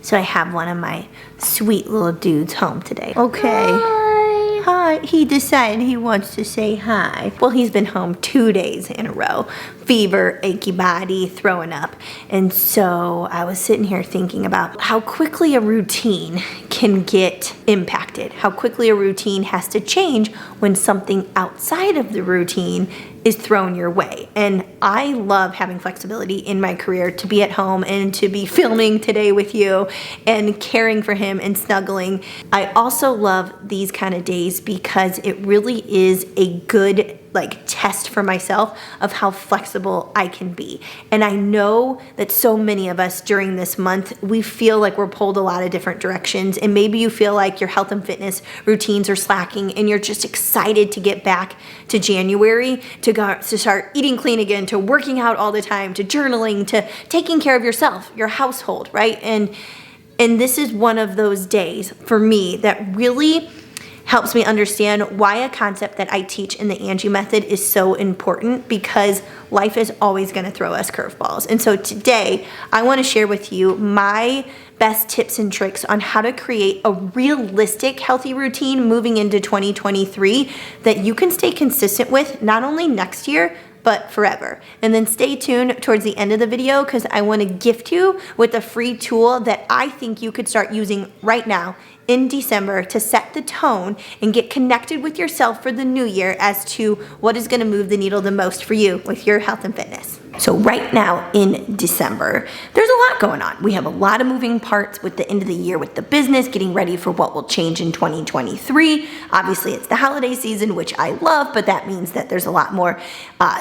So I have one of my sweet little dudes home today. Okay. Hi. He decided he wants to say hi. Well, he's been home 2 days in a row. Fever, achy body, throwing up. And so I was sitting here thinking about how quickly a routine can get impacted, how quickly a routine has to change when something outside of the routine is thrown your way. And I love having flexibility in my career to be at home and to be filming today with you and caring for him and snuggling. I also love these kind of days because it really is a good test for myself of how flexible I can be. And I know that so many of us during this month, we feel like we're pulled a lot of different directions, and maybe you feel like your health and fitness routines are slacking and you're just excited to get back to January, to start eating clean again, to working out all the time, to journaling, to taking care of yourself, your household, right? And this is one of those days for me that really helps me understand why a concept that I teach in the Angie method is so important, because life is always going to throw us curveballs. And so today I want to share with you my best tips and tricks on how to create a realistic healthy routine moving into 2023 that you can stay consistent with not only next year, but forever. And then stay tuned towards the end of the video because I want to gift you with a free tool that I think you could start using right now in December to set the tone and get connected with yourself for the new year as to what is going to move the needle the most for you with your health and fitness. So right now in December, there's a lot going on. We have a lot of moving parts with the end of the year with the business, getting ready for what will change in 2023. Obviously, it's the holiday season, which I love, but that means that there's a lot more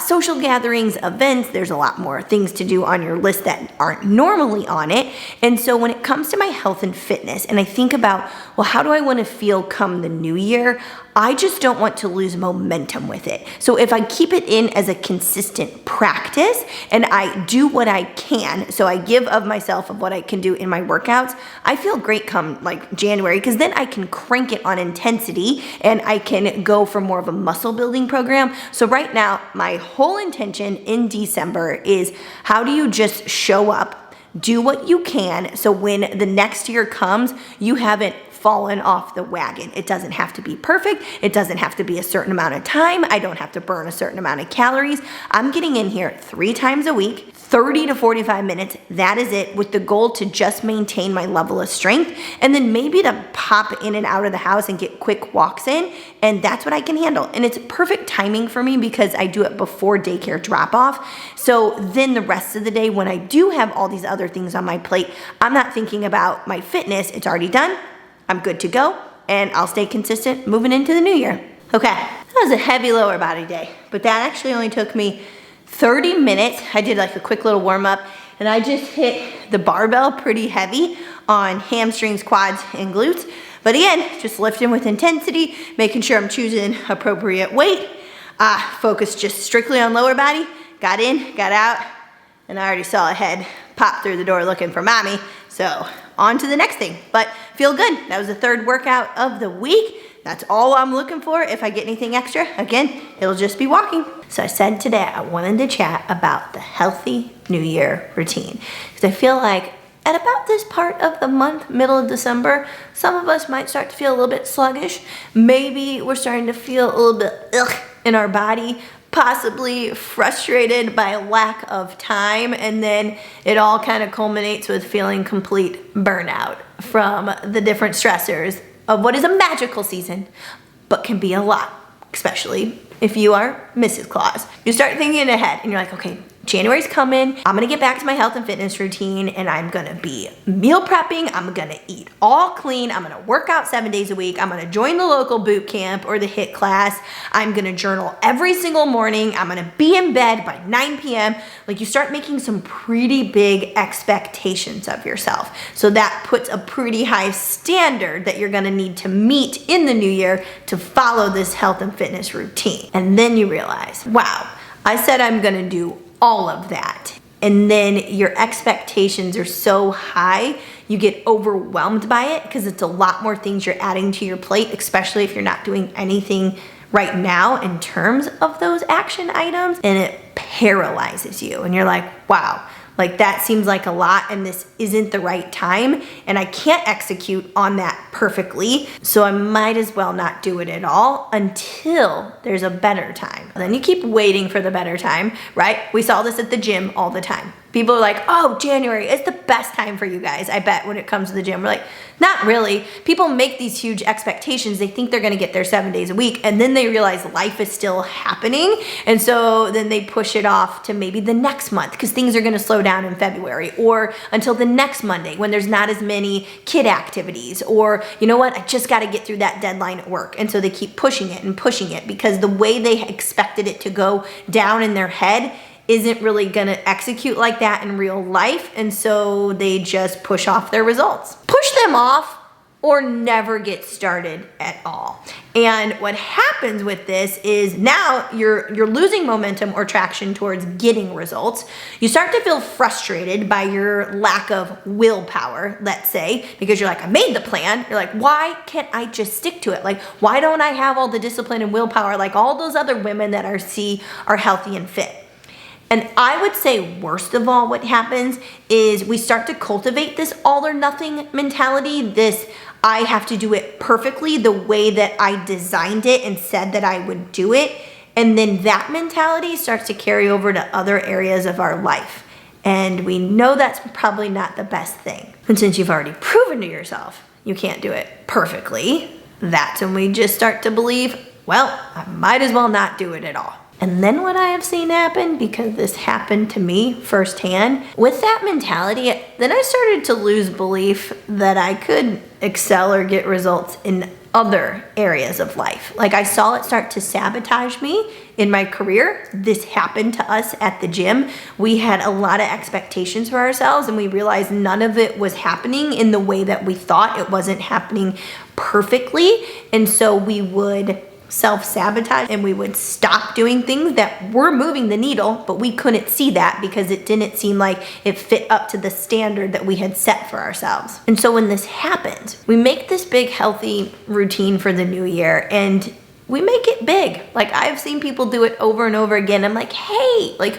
social gatherings, events. There's a lot more things to do on your list that aren't normally on it. And so when it comes to my health and fitness, and I think about, well, how do I want to feel come the new year? I just don't want to lose momentum with it. So if I keep it in as a consistent practice and I do what I can, so I give of myself of what I can do in my workouts, I feel great come January, because then I can crank it on intensity and I can go for more of a muscle building program. So right now, my whole intention in December is, how do you just show up, do what you can, so when the next year comes, you haven't fallen off the wagon. It doesn't have to be perfect. It doesn't have to be a certain amount of time. I don't have to burn a certain amount of calories. I'm getting in here 3 times a week, 30 to 45 minutes. That is it, with the goal to just maintain my level of strength, and then maybe to pop in and out of the house and get quick walks in, and that's what I can handle. And it's perfect timing for me because I do it before daycare drop off. So then the rest of the day, when I do have all these other things on my plate, I'm not thinking about my fitness. It's already done. I'm good to go, and I'll stay consistent moving into the new year. Okay, that was a heavy lower body day, but that actually only took me 30 minutes. I did a quick little warm up, and I just hit the barbell pretty heavy on hamstrings, quads, and glutes. But again, just lifting with intensity, making sure I'm choosing appropriate weight. Focused just strictly on lower body. Got in, got out, and I already saw a head pop through the door looking for mommy. So on to the next thing, but feel good. That was the 3rd workout of the week. That's all I'm looking for. If I get anything extra, again, it'll just be walking. So I said today I wanted to chat about the healthy New Year routine, because I feel like at about this part of the month, middle of December, some of us might start to feel a little bit sluggish. Maybe we're starting to feel a little bit in our body, possibly frustrated by a lack of time, and then it all kind of culminates with feeling complete burnout from the different stressors of what is a magical season, but can be a lot, especially if you are Mrs. Claus. You start thinking ahead and you're like, okay, January's coming. I'm gonna get back to my health and fitness routine, and I'm gonna be meal prepping. I'm gonna eat all clean. I'm gonna work out 7 days a week. I'm gonna join the local boot camp or the HIIT class. I'm gonna journal every single morning. I'm gonna be in bed by 9 p.m. You start making some pretty big expectations of yourself. So that puts a pretty high standard that you're gonna need to meet in the new year to follow this health and fitness routine. And then you realize, wow, I said I'm gonna do all of that. And then your expectations are so high, you get overwhelmed by it because it's a lot more things you're adding to your plate, especially if you're not doing anything right now in terms of those action items, and it paralyzes you. And you're like, wow, Like that seems like a lot and this isn't the right time and I can't execute on that perfectly. So I might as well not do it at all until there's a better time. And then you keep waiting for the better time, right? We saw this at the gym all the time. People are like, oh, January is the best time for you guys, I bet, when it comes to the gym. We're like, not really. People make these huge expectations. They think they're gonna get there 7 days a week, and then they realize life is still happening, and so then they push it off to maybe the next month because things are gonna slow down in February, or until the next Monday when there's not as many kid activities, or you know what, I just gotta get through that deadline at work. And so they keep pushing it because the way they expected it to go down in their head isn't really gonna execute like that in real life, and so they just push off their results. Push them off or never get started at all. And what happens with this is now you're losing momentum or traction towards getting results. You start to feel frustrated by your lack of willpower, let's say, because you're like, I made the plan. You're like, why can't I just stick to it? Like, why don't I have all the discipline and willpower like all those other women that I see are healthy and fit? And I would say worst of all, what happens is we start to cultivate this all or nothing mentality, this I have to do it perfectly the way that I designed it and said that I would do it. And then that mentality starts to carry over to other areas of our life. And we know that's probably not the best thing. And since you've already proven to yourself you can't do it perfectly, that's when we just start to believe, well, I might as well not do it at all. And then what I have seen happen, because this happened to me firsthand, with that mentality, then I started to lose belief that I could excel or get results in other areas of life. Like I saw it start to sabotage me in my career. This happened to us at the gym. We had a lot of expectations for ourselves and we realized none of it was happening in the way that we thought. It wasn't happening perfectly. And so we would self-sabotage and we would stop doing things that were moving the needle, but we couldn't see that because it didn't seem like it fit up to the standard that we had set for ourselves. And so when this happens, we make this big healthy routine for the new year and we make it big. Like I've seen people do it over and over again. I'm like, hey, like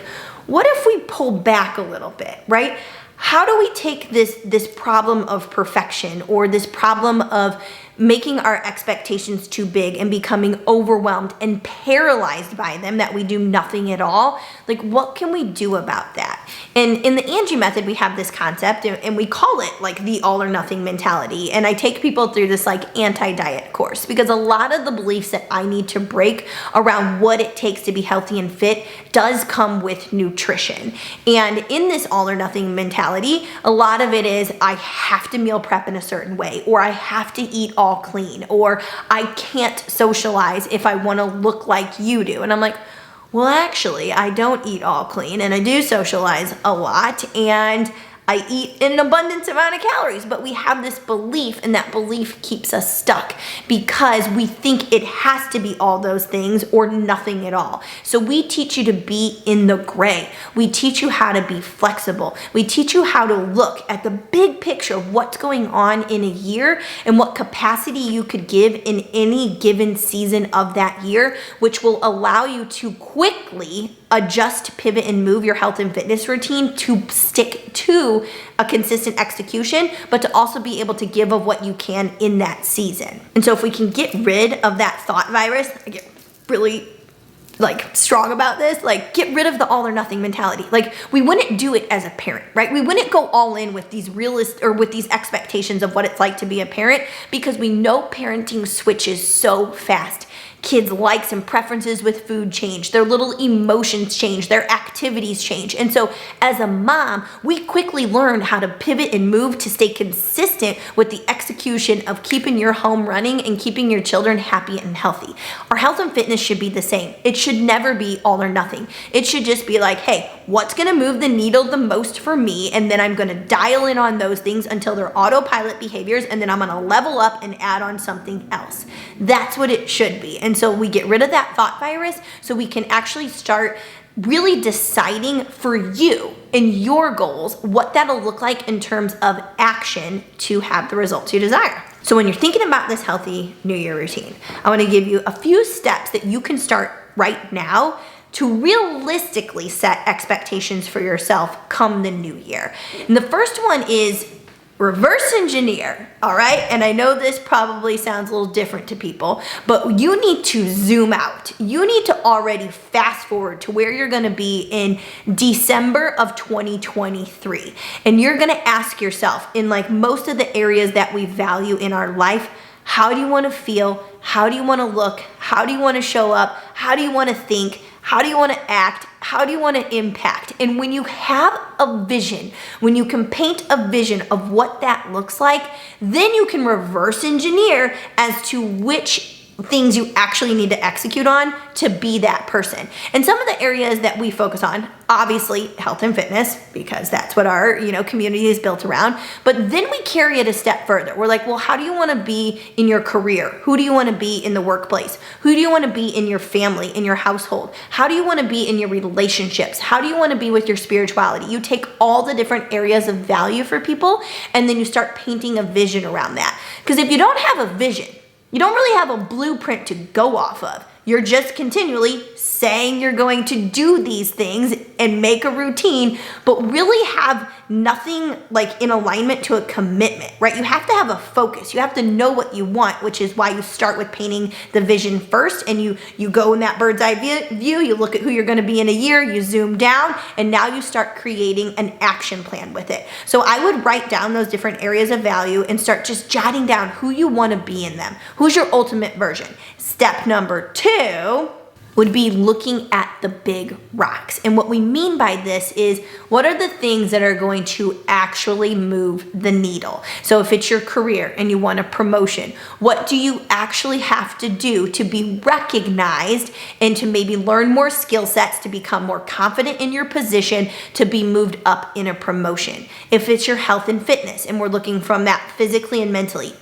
what if we pull back a little bit, right? How do we take this problem of perfection or this problem of making our expectations too big and becoming overwhelmed and paralyzed by them that we do nothing at all? Like what can we do about that? And in the Angie method, we have this concept and we call it like the all or nothing mentality. And I take people through this like anti-diet course because a lot of the beliefs that I need to break around what it takes to be healthy and fit does come with nutrition. And in this all or nothing mentality, a lot of it is I have to meal prep in a certain way, or I have to eat all clean, or I can't socialize if I want to look like you do. And I'm like, well, actually, I don't eat all clean and I do socialize a lot and I eat an abundance amount of calories, but we have this belief and that belief keeps us stuck because we think it has to be all those things or nothing at all. So we teach you to be in the gray. We teach you how to be flexible. We teach you how to look at the big picture of what's going on in a year and what capacity you could give in any given season of that year, which will allow you to quickly adjust, pivot, and move your health and fitness routine to stick to a consistent execution, but to also be able to give of what you can in that season. And so if we can get rid of that thought virus, I get really like strong about this, like get rid of the all or nothing mentality. Like we wouldn't do it as a parent, right? We wouldn't go all in with these with these expectations of what it's like to be a parent because we know parenting switches so fast. Kids' likes and preferences with food change, their little emotions change, their activities change. And so as a mom, we quickly learned how to pivot and move to stay consistent with the execution of keeping your home running and keeping your children happy and healthy. Our health and fitness should be the same. It should never be all or nothing. It should just be like, hey, what's gonna move the needle the most for me? And then I'm gonna dial in on those things until they're autopilot behaviors, and then I'm gonna level up and add on something else. That's what it should be. And so we get rid of that thought virus so we can actually start really deciding for you and your goals what that'll look like in terms of action to have the results you desire. So when you're thinking about this healthy New Year routine, I want to give you a few steps that you can start right now to realistically set expectations for yourself come the new year. And the first one is reverse engineer, all right? And I know this probably sounds a little different to people, but you need to zoom out. You need to already fast forward to where you're gonna be in December of 2023. And you're gonna ask yourself, in like most of the areas that we value in our life, how do you wanna feel? How do you wanna look? How do you wanna show up? How do you wanna think? How do you want to act? How do you want to impact? And when you have a vision, when you can paint a vision of what that looks like, then you can reverse engineer as to which things you actually need to execute on to be that person. And some of the areas that we focus on, obviously health and fitness, because that's what our community is built around. But then we carry it a step further. We're like, well, how do you want to be in your career? Who do you want to be in the workplace? Who do you want to be in your family, in your household? How do you want to be in your relationships? How do you want to be with your spirituality? You take all the different areas of value for people, and then you start painting a vision around that. Because if you don't have a vision, you don't really have a blueprint to go off of. You're just continually saying you're going to do these things and make a routine, but really have nothing like in alignment to a commitment, right? You have to have a focus. You have to know what you want, which is why you start with painting the vision first, and you go in that bird's eye view, you look at who you're gonna be in a year, you zoom down, and now you start creating an action plan with it. So I would write down those different areas of value and start just jotting down who you wanna be in them. Who's your ultimate version? Step number 2 would be looking at the big rocks. And what we mean by this is, what are the things that are going to actually move the needle? So if it's your career and you want a promotion, what do you actually have to do to be recognized and to maybe learn more skill sets, to become more confident in your position, to be moved up in a promotion? If it's your health and fitness and we're looking from that physically and mentally,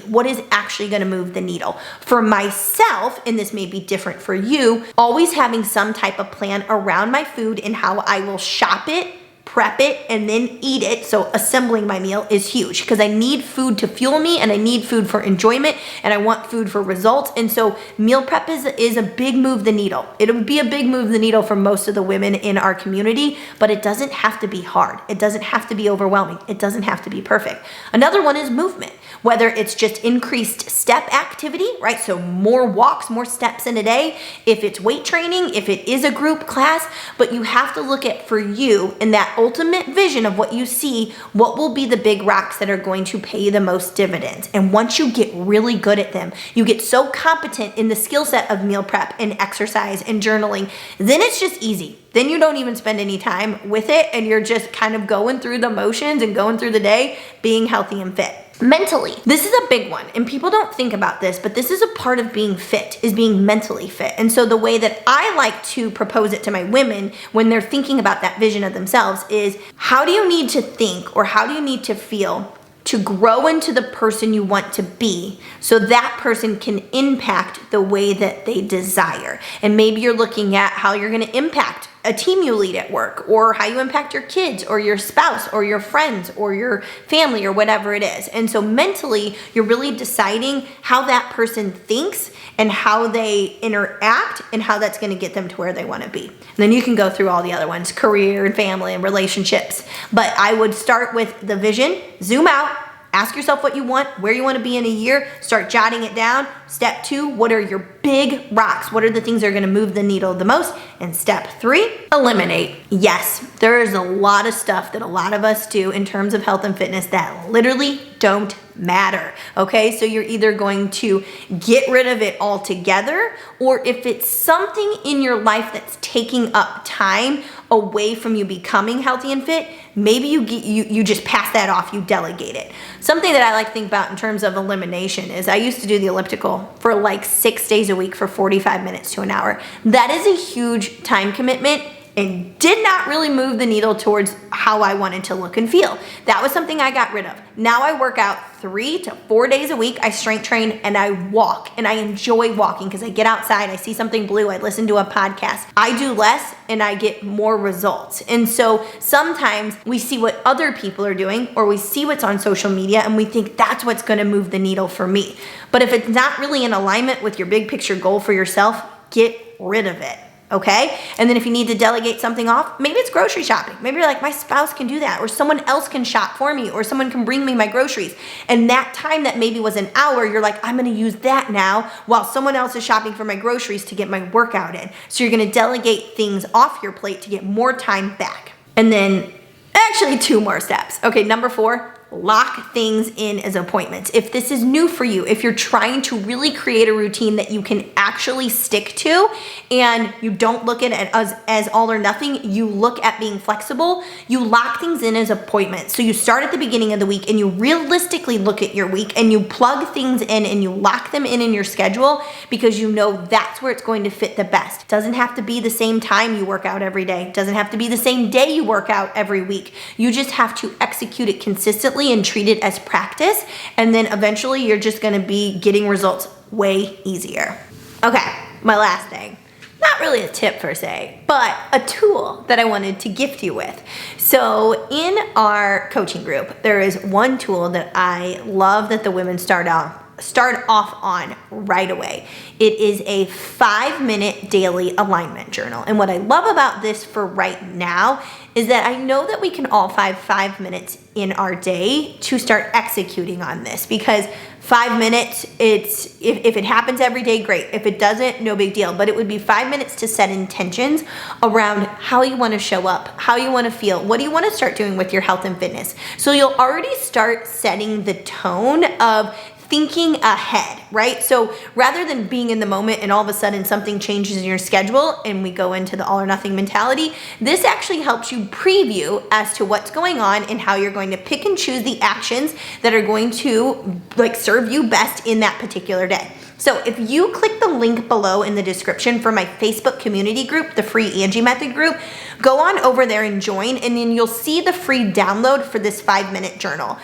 what is actually going to move the needle? For myself, and this may be different for you, always having some type of plan around my food and how I will shop it, prep it, and then eat it. So assembling my meal is huge because I need food to fuel me, and I need food for enjoyment, and I want food for results. And so meal prep is a big move the needle. It'll be a big move the needle for most of the women in our community, but it doesn't have to be hard. It doesn't have to be overwhelming. It doesn't have to be perfect. Another one is movement. Whether it's just increased step activity, right? So more walks, more steps in a day. If it's weight training, if it is a group class, but you have to look at, for you, in that ultimate vision of what you see, what will be the big rocks that are going to pay you the most dividends. And once you get really good at them, you get so competent in the skill set of meal prep and exercise and journaling, then it's just easy. Then you don't even spend any time with it, and you're just kind of going through the motions and going through the day, being healthy and fit. Mentally, this is a big one, and people don't think about this, but this is a part of being fit, is being mentally fit. And so the way that I like to propose it to my women when they're thinking about that vision of themselves is, how do you need to think, or how do you need to feel to grow into the person you want to be, so that person can impact the way that they desire? And maybe you're looking at how you're gonna impact a team you lead at work, or how you impact your kids or your spouse or your friends or your family or whatever it is. And so mentally, you're really deciding how that person thinks and how they interact and how that's gonna get them to where they wanna be. And then you can go through all the other ones, career and family and relationships. But I would start with the vision, zoom out, ask yourself what you want, where you want to be in a year, start jotting it down. Step 2, what are your big rocks? What are the things that are going to move the needle the most? And step 3, eliminate. Yes, there is a lot of stuff that a lot of us do in terms of health and fitness that literally don't matter, okay? So you're either going to get rid of it altogether, or if it's something in your life that's taking up time away from you becoming healthy and fit, maybe you just pass that off, you delegate it. Something that I like to think about in terms of elimination is, I used to do the elliptical for like 6 days a week for 45 minutes to an hour. That is a huge time commitment and did not really move the needle towards how I wanted to look and feel. That was something I got rid of. Now I work out 3 to 4 days a week. I strength train and I walk, and I enjoy walking because I get outside, I see something blue, I listen to a podcast. I do less and I get more results. And so sometimes we see what other people are doing, or we see what's on social media, and we think that's what's gonna move the needle for me. But if it's not really in alignment with your big picture goal for yourself, get rid of it. okay? And then if you need to delegate something off, maybe it's grocery shopping. Maybe you're like, my spouse can do that, or someone else can shop for me, or someone can bring me my groceries. And that time that maybe was an hour, you're like, I'm gonna use that now while someone else is shopping for my groceries to get my workout in. So you're gonna delegate things off your plate to get more time back. And then actually 2 more steps. Okay, number 4, lock things in as appointments. If this is new for you, if you're trying to really create a routine that you can actually stick to and you don't look at it as all or nothing, you look at being flexible, you lock things in as appointments. So you start at the beginning of the week and you realistically look at your week and you plug things in and you lock them in your schedule because you know that's where it's going to fit the best. It doesn't have to be the same time you work out every day. It doesn't have to be the same day you work out every week. You just have to execute it consistently and treat it as practice, and then eventually you're just gonna be getting results way easier. Okay, my last thing. Not really a tip per se, but a tool that I wanted to gift you with. So in our coaching group, there is one tool that I love that the women start off on right away. It is a 5-minute daily alignment journal. And what I love about this for right now is that I know that we can all find 5 minutes in our day to start executing on this, because 5 minutes, if it happens every day, great. If it doesn't, no big deal. But it would be 5 minutes to set intentions around how you want to show up, how you want to feel, what do you want to start doing with your health and fitness. So you'll already start setting the tone of thinking ahead, right? So rather than being in the moment and all of a sudden something changes in your schedule and we go into the all or nothing mentality, this actually helps you preview as to what's going on and how you're going to pick and choose the actions that are going to serve you best in that particular day. So if you click the link below in the description for my Facebook community group, the free Angie Method group, go on over there and join, and then you'll see the free download for this 5-minute journal.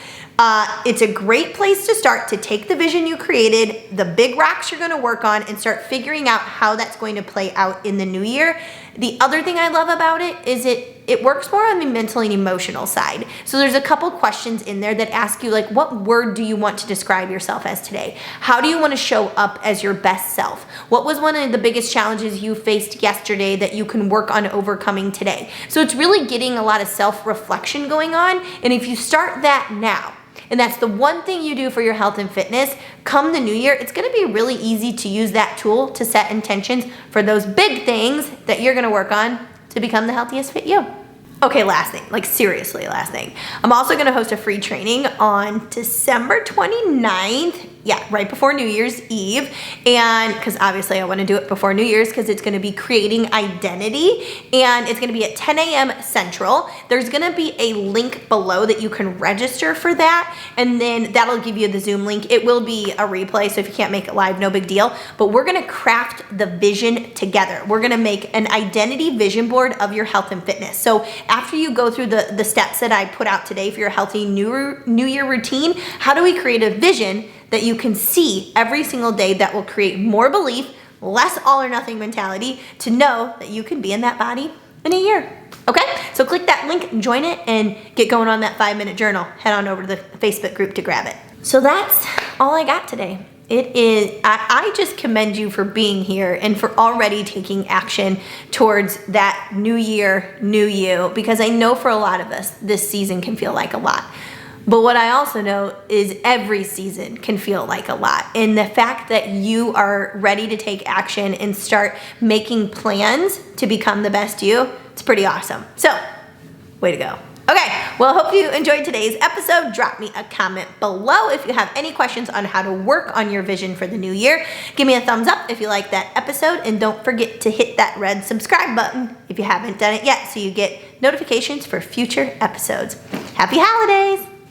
It's a great place to start to take the vision you created, the big rocks you're going to work on, and start figuring out how that's going to play out in the new year. The other thing I love about it is it works more on the mental and emotional side. So there's a couple questions in there that ask you, like, what word do you want to describe yourself as today? How do you want to show up as your best self? What was one of the biggest challenges you faced yesterday that you can work on overcoming today? So it's really getting a lot of self-reflection going on. And if you start that now, and that's the one thing you do for your health and fitness, come the new year, it's gonna be really easy to use that tool to set intentions for those big things that you're gonna work on to become the healthiest fit you. Okay, last thing, seriously, last thing. I'm also gonna host a free training on December 29th. Yeah, right before New Year's Eve. And because obviously I want to do it before New Year's because it's going to be creating identity, and it's going to be at 10 a.m. Central. There's going to be a link below that you can register for that, and then that'll give you the Zoom link. It will be a replay, so if you can't make it live, no big deal. But we're going to craft the vision together. We're going to make an identity vision board of your health and fitness. So after you go through the steps that I put out today for your healthy New Year routine, how do we create a vision that you can see every single day that will create more belief, less all or nothing mentality, to know that you can be in that body in a year. Okay, so click that link, join it, and get going on that 5-minute journal. Head on over to the Facebook group to grab it. So that's all I got today. It is, I just commend you for being here and for already taking action towards that new year, new you, because I know for a lot of us, this season can feel like a lot. But what I also know is every season can feel like a lot. And the fact that you are ready to take action and start making plans to become the best you, it's pretty awesome. So, way to go. Okay, well, I hope you enjoyed today's episode. Drop me a comment below if you have any questions on how to work on your vision for the new year. Give me a thumbs up if you like that episode, and don't forget to hit that red subscribe button if you haven't done it yet so you get notifications for future episodes. Happy holidays!